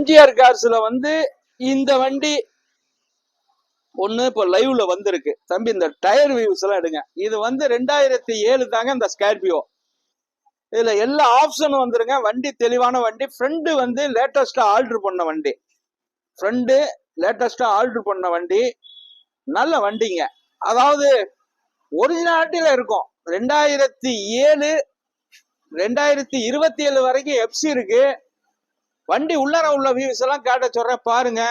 எம்ஜிஆர் கார்ஸ்ல வந்து இந்த வண்டி ஒண்ணு இப்போ லைவ்ல வந்திருக்கு தம்பி. இந்த டயர் வியூஸ் எல்லாம் எடுங்க. இது வந்து 2007 தாங்க இந்த ஸ்கார்பியோ. இதுல எல்லா ஆப்ஷனும் வந்துருங்க. வண்டி தெளிவான வண்டி. ஃப்ரண்ட் வந்து லேட்டஸ்டா ஆல்டர் பண்ண வண்டி. ஃப்ரண்ட் லேட்டஸ்டா ஆல்டர் பண்ண வண்டி. நல்ல வண்டிங்க. அதாவது ஒரிஜினாலிட்டியில இருக்கும். 2007 2027 வரைக்கும் எப்சி இருக்கு. வண்டி உள்ளர உள்ள வியூஸ் எல்லாம் காட்ட சொல்றேன் பாருங்க.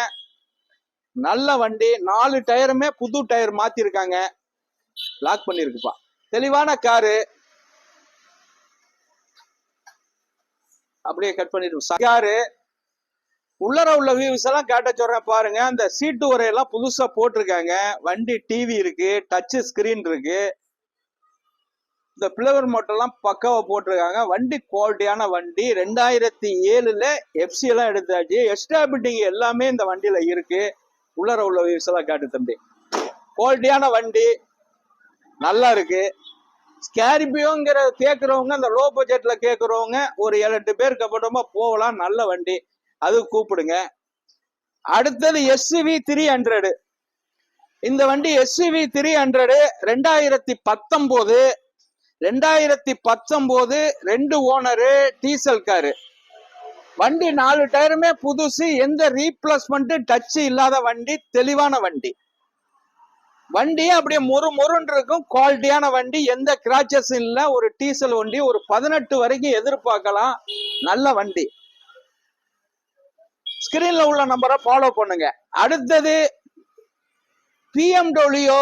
நல்ல வண்டி. 4 டயருமே புது டயர் மாத்திருக்காங்க. லாக் பண்ணிருக்குப்பா. தெளிவான காரு. அப்படியே கட் பண்ணிட்டு காரு உள்ளர உள்ள வியூஸ் எல்லாம் காட்ட சொல்றேன் பாருங்க. அந்த சீட்டு உரையெல்லாம் புதுசா போட்டிருக்காங்க. வண்டி டிவி இருக்கு, டச் ஸ்கிரீன் இருக்கு. இந்த பிளவர் மோட்டர்லாம் பக்காவா போட்டிருக்காங்க. வண்டி குவாலிட்டியான வண்டி. 2007ல எஃப்சி எல்லாம் எடுத்தாச்சு. எக்ஸ்ட்ரா பிட்டிங் எல்லாமே இந்த வண்டியில இருக்கு. உள்ளர உள்ள வியூஸ் எல்லாம் காட்டு தம்பி. குவாலிட்டியான வண்டி நல்லா இருக்கு. ஸ்கார்பியோங்கிற கேட்கறவங்க, அந்த லோ பட்ஜெட்ல கேட்கறவங்க ஒரு 7-8 பேருக்கு அப்புறமா போகலாம். நல்ல வண்டி, அது கூப்பிடுங்க. அடுத்தது SUV 300. இந்த வண்டி SUV 300 2019 2 ஓனரு, டீசல் காரு. வண்டி 4 டயருமே புதுசு. எந்த ரீப்ளேஸ்மெண்ட் டச் இல்லாத வண்டி. தெளிவான வண்டி. வண்டி அப்படியே மொறுன்னு இருக்கும். குவாலிட்டியான வண்டி. எந்த கிராச்சஸ் இல்ல. ஒரு டீசல் வண்டி. ஒரு 18 வரைக்கும் எதிர்பார்க்கலாம். நல்ல வண்டி. ஸ்கிரீன்ல உள்ள நம்பரை ஃபாலோ பண்ணுங்க. அடுத்தது BMW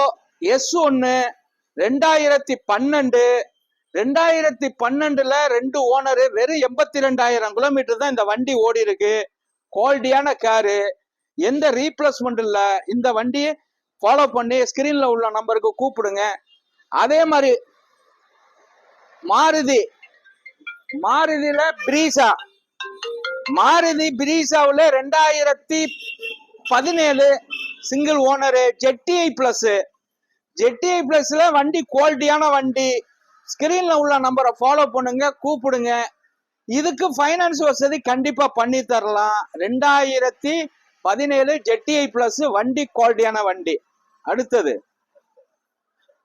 S1 2012 2 ஓனரு. வெறும் 82,000 கிலோமீட்டர் தான் இந்த வண்டி ஓடி இருக்கு. குவாலிட்டியான காரு. எந்த ரீப்ளேஸ்மெண்ட் இல்ல. இந்த வண்டி ஃபாலோ பண்ணி ஸ்கிரீன்ல உள்ள நம்பருக்கு கூப்பிடுங்க. அதே மாதிரி மாருதியில பிரீசா. மாருதி பிரீசாவுல 2017 சிங்கிள் ஓனரு. ZTI பிளஸ்ல வண்டி குவாலிட்டியான வண்டி. ஸ்கிரீன்ல உள்ள நம்பரை ஃபாலோ பண்ணுங்க, கூப்பிடுங்க. இதுக்கு ஃபைனான்ஸ் வசதி கண்டிப்பா பண்ணி தரலாம். 2017 ZTI பிளஸ் வண்டி குவாலிட்டியான வண்டி. அடுத்தது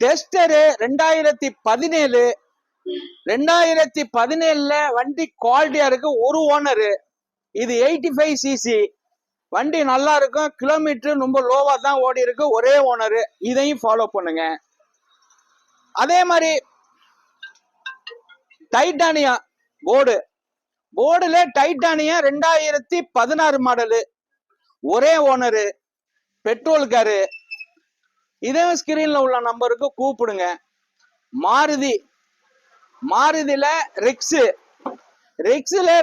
டெஸ்டரு 2017 வண்டி குவாலிட்டியா இருக்கு. ஒரு ஓனரு. இது 85 சிசி வண்டி. நல்லா இருக்கும். கிலோமீட்டர் ரொம்ப லோவா தான் ஓடி இருக்கு. ஒரே ஓனரு. இதையும் ஃபாலோ பண்ணுங்க. அதே மாதிரி டைட்டானியா போர்டுல டைட்டானியா 2016 மாடலு. ஒரே ஓனரு. Petrol car. இதே ஸ்கிரீன்ல உள்ள நம்பருக்கு கூப்பிடுங்க. மாருதியில ரிக்ஸ்ல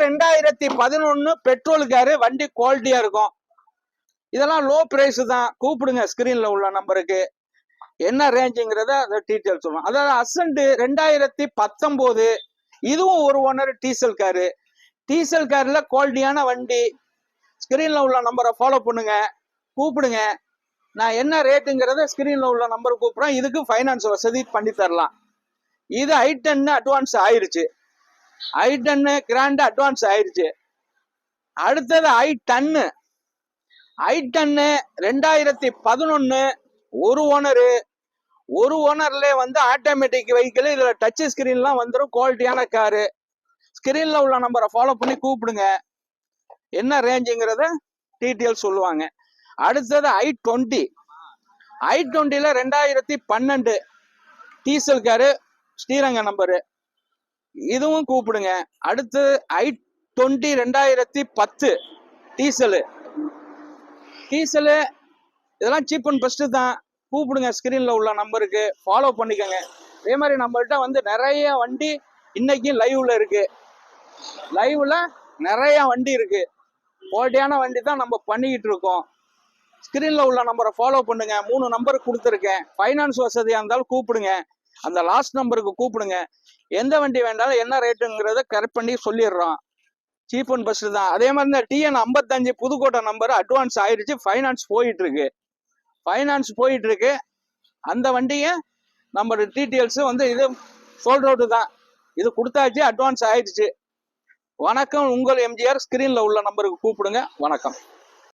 2011 பெட்ரோல் காரு. வண்டி குவாலிட்டியா இருக்கும். இதெல்லாம் லோ பிரைஸ் தான். கூப்பிடுங்க ஸ்கிரீன்ல உள்ள நம்பருக்கு. என்ன ரேஞ்சுங்கிறத டீட்டெயில் சொல்லுவோம். அதாவது அசன்ட் 2019 இதுவும் ஒரு ஓனர். டீசல் காருல குவாலிட்டியான வண்டி. ஸ்கிரீன்ல உள்ள நம்பரை ஃபாலோ பண்ணுங்க, கூப்பிடுங்க. நான் என்ன ரேட்டுங்கிறத ஸ்கிரீன்ல உள்ள நம்பர் கூப்பிடுறேன். இதுக்கு ஃபைனான்ஸ் வசதி பண்ணி தரலாம். இது i10 அட்வான்ஸ் ஆயிருச்சு. i10 கிராண்ட் அட்வான்ஸ் ஆயிருச்சு. அடுத்தது i10 2011 ஒரு ஓனர்ல வந்து ஆட்டோமேட்டிக் வெஹிக்கிள். இதுல டச் ஸ்கிரீன்லாம் வந்துடும். குவாலிட்டியான காரு. ஸ்கிரீன்ல உள்ள நம்பரை ஃபாலோ பண்ணி கூப்பிடுங்க. என்ன ரேஞ்சுங்கிறத டீட்டெயில் சொல்லுவாங்க. அடுத்தது i20 2012 diesel car. Sriranga number. இதுவும் கூப்பிடுங்க. அடுத்து i20 2010 டீசலு. இதெல்லாம் சீப் அண்ட் பெஸ்ட் தான். கூப்பிடுங்க ஸ்கிரீன்ல உள்ள நம்பருக்கு, ஃபாலோ பண்ணிக்கோங்க. அதே மாதிரி நம்மள்கிட்ட வந்து நிறைய வண்டி இன்னைக்கு லைவ்ல இருக்கு. நிறைய வண்டி இருக்கு. குவாலிட்டியான வண்டி தான் நம்ம பண்ணிக்கிட்டு இருக்கோம். ஸ்கிரீன்ல உள்ள நம்பரை ஃபாலோ பண்ணுங்க. 3 நம்பர் கொடுத்துருக்கேன். ஃபைனான்ஸ் வசதியா இருந்தாலும் கூப்பிடுங்க. அந்த லாஸ்ட் நம்பருக்கு கூப்பிடுங்க. எந்த வண்டி வேண்டாலும் என்ன ரேட்டுங்கிறத கரெக்ட் பண்ணி சொல்லிடுறோம். சீப் அண்ட் பெஸ்ட் தான். அதே மாதிரி இந்த TN 55 புதுக்கோட்டை நம்பர் அட்வான்ஸ் ஆயிடுச்சு. ஃபைனான்ஸ் போயிட்டு இருக்கு. அந்த வண்டியை நம்ம டீட்டெயில்ஸ் வந்து இது சோல்ட் அவுட் தான். இது கொடுத்தாச்சு. அட்வான்ஸ் ஆயிடுச்சு. வணக்கம். உங்கள் எம்ஜிஆர். ஸ்கிரீன்ல உள்ள நம்பருக்கு கூப்பிடுங்க. வணக்கம்.